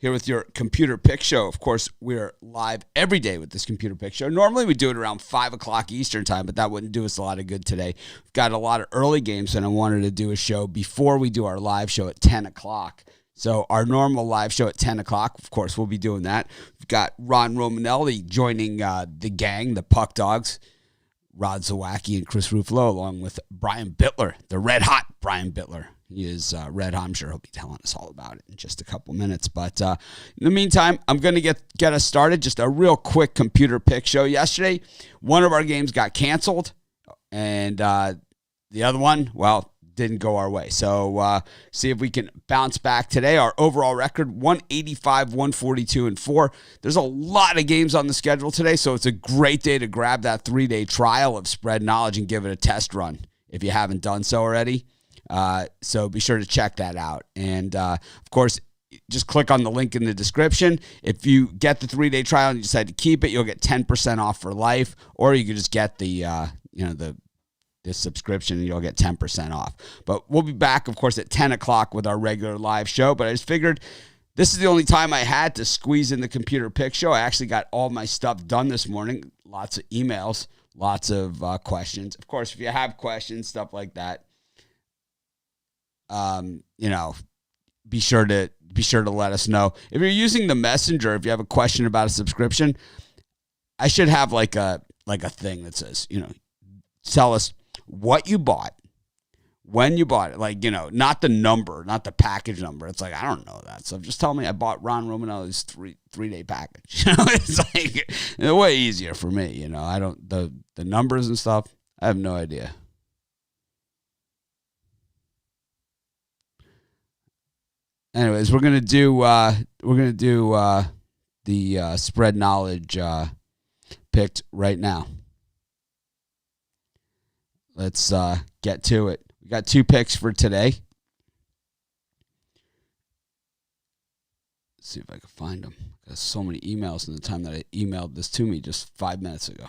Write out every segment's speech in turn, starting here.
here with your Computer Pick Show. Of course, we're live every day with this Computer Pick Show. Normally, we do it around 5 o'clock Eastern time, but that wouldn't do us a lot of good today. We've got a lot of early games, and I wanted to do a show before we do our live show at 10 o'clock. So our normal live show at 10 o'clock, of course, we'll be doing that. We've got Ron Romanelli joining the gang, the Puck Dogs, Rod Zawacki and Chris Ruffalo, along with Brian Bitler, the red-hot Brian Bitler. He is red hot. I'm sure he'll be telling us all about it in just a couple minutes. But in the meantime, I'm going to get us started. Just a real quick Computer Pick Show. Yesterday, one of our games got canceled, and the other one, well, didn't go our way. So see if we can bounce back today. Our overall record, 185, 142, and 4. There's a lot of games on the schedule today, so it's a great day to grab that 3-day trial of Spread Knowledge and give it a test run if you haven't done so already. So be sure to check that out. And of course, just click on the link in the description. If you get the 3-day trial and you decide to keep it, you'll get 10% off for life, or you can just get the subscription and you'll get 10% off. But we'll be back, of course, at 10 o'clock with our regular live show. But I just figured this is the only time I had to squeeze in the Computer Pick Show. I actually got all my stuff done this morning. Lots of emails, lots of questions. Of course, if you have questions, stuff like that, be sure to let us know. If you're using the Messenger, if you have a question about a subscription, I should have like a thing that says, tell us what you bought, when you bought it, not the number, not the package number. It's like, I don't know that. So just tell me I bought Ron Romanelli's three-day package. It's like way easier for me. I don't, the numbers and stuff, I have no idea. Anyways, we're gonna do the Spread Knowledge picked right now. Let's get to it. We got 2 picks for today. Let's see if I can find them. I got so many emails in the time that I emailed this to me just 5 minutes ago.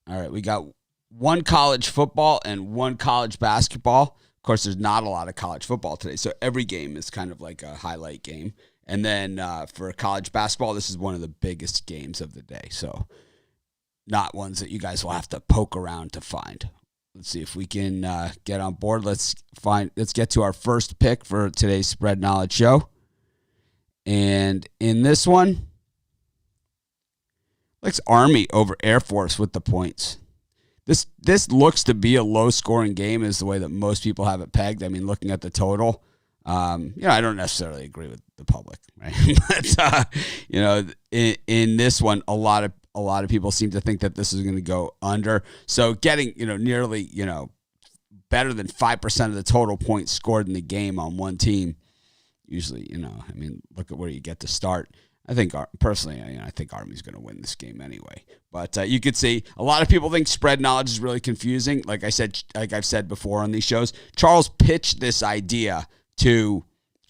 All right, we got 1 college football and 1 college basketball. Of course, there's not a lot of college football today, so every game is kind of like a highlight game. And then for college basketball, this is one of the biggest games of the day. So not ones that you guys will have to poke around to find. Let's see if we can get on board. Let's get to our first pick for today's Spread Knowledge show. And in this one, likes Army over Air Force with the points. This looks to be a low-scoring game is the way that most people have it pegged. I mean, looking at the total, I don't necessarily agree with the public, right? But, in this one, a lot of people seem to think that this is going to go under. So getting, nearly, better than 5% of the total points scored in the game on one team, usually, look at where you get to start. I think, personally, I think Army's going to win this game anyway. But you could see a lot of people think Spread Knowledge is really confusing. Like I've said before on these shows, Charles pitched this idea to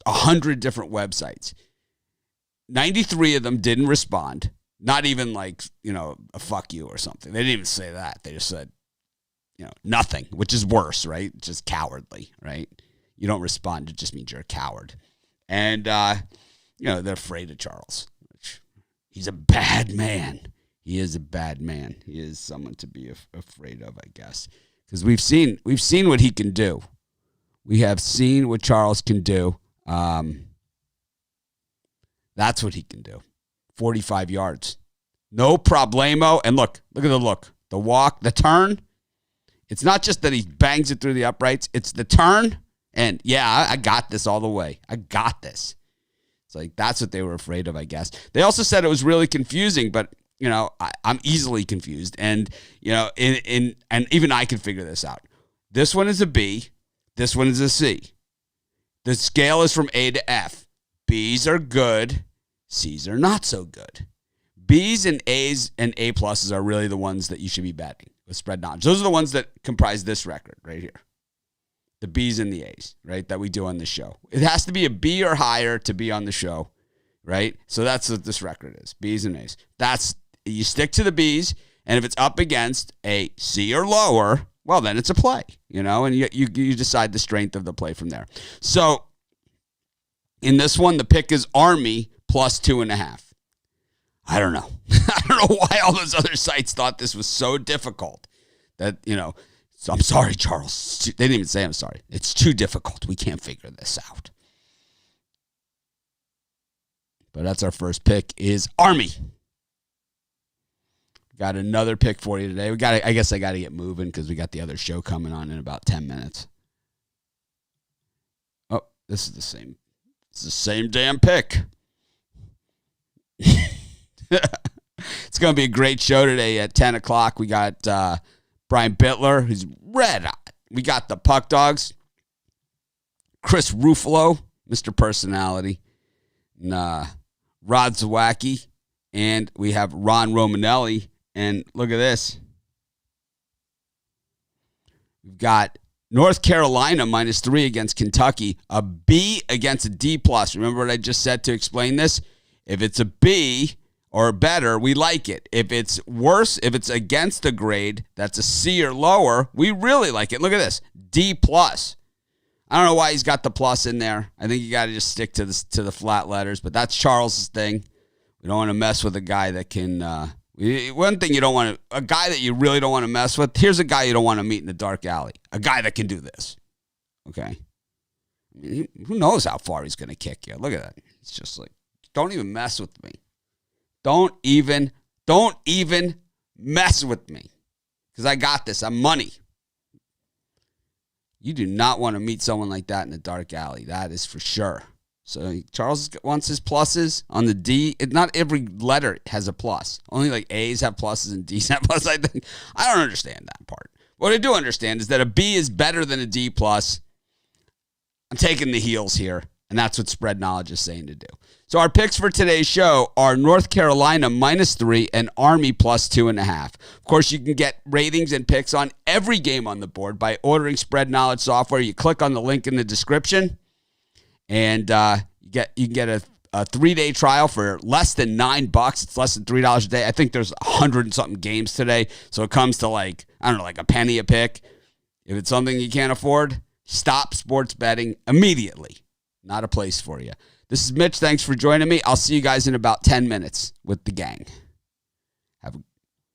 100 different websites. 93 of them didn't respond. Not even a fuck you or something. They didn't even say that. They just said, nothing, which is worse, right? Just cowardly, right? You don't respond. It just means you're a coward. And, they're afraid of Charles. He's a bad man. He is a bad man. He is someone to be afraid of, I guess. Because we've seen what he can do. We have seen what Charles can do. That's what he can do. 45 yards. No problemo. And look at the look. The walk, the turn. It's not just that he bangs it through the uprights. It's the turn. And, yeah, I got this all the way. I got this. It's like that's what they were afraid of, I guess. They also said it was really confusing, but, I'm easily confused. And, and even I can figure this out. This one is a B. This one is a C. The scale is from A to F. B's are good. C's are not so good. B's and A's and A pluses are really the ones that you should be betting with Spread Knowledge. Those are the ones that comprise this record right here. The B's and the A's, right, that we do on the show. It has to be a B or higher to be on the show, right? So that's what this record is, B's and A's. You stick to the B's, and if it's up against a C or lower, well, then it's a play, and you decide the strength of the play from there. So in this one, the pick is Army plus 2.5. I don't know. I don't know why all those other sites thought this was so difficult that, so I'm sorry, Charles. They didn't even say I'm sorry. It's too difficult. We can't figure this out. But that's our first pick is Army. Got another pick for you today. I guess I got to get moving because we got the other show coming on in about 10 minutes. Oh, this is the same. It's the same damn pick. It's going to be a great show today at 10 o'clock. We got Brian Bitler, who's red hot. We got the Puck Dogs. Chris Ruffalo, Mr. Personality. And, Rod Zawacki. And we have Ron Romanelli. And look at this. We've got North Carolina -3 against Kentucky. A B against a D+. Remember what I just said to explain this? If it's a B or better, we like it. If it's worse, if it's against a grade that's a C or lower, we really like it. Look at this. D+. I don't know why he's got the plus in there. I think you got to just stick to the flat letters, but that's Charles's thing. We don't want to mess with a guy that can one thing you don't want to, a guy that you really don't want to mess with. Here's a guy you don't want to meet in the dark alley. A guy that can do this. Okay. I mean, who knows how far he's going to kick you? Look at that. It's just like, don't even mess with me. Don't even mess with me. Because I got this. I'm money. You do not want to meet someone like that in the dark alley. That is for sure. So Charles wants his pluses on the D. Not every letter has a plus. Only like A's have pluses and D's have pluses, I think. I don't understand that part. What I do understand is that a B is better than a D+. I'm taking the heels here, and that's what Spread Knowledge is saying to do. So our picks for today's show are North Carolina -3 and Army plus 2.5. Of course, you can get ratings and picks on every game on the board by ordering Spread Knowledge software. You click on the link in the description, and you can get a 3-day trial for less than $9. It's less than $3 a day. I think there's 100 and something games today, so it comes to like a penny a pick. If it's something you can't afford, stop sports betting immediately. Not a place for you. This is Mitch. Thanks for joining me. I'll see you guys in about 10 minutes with the gang.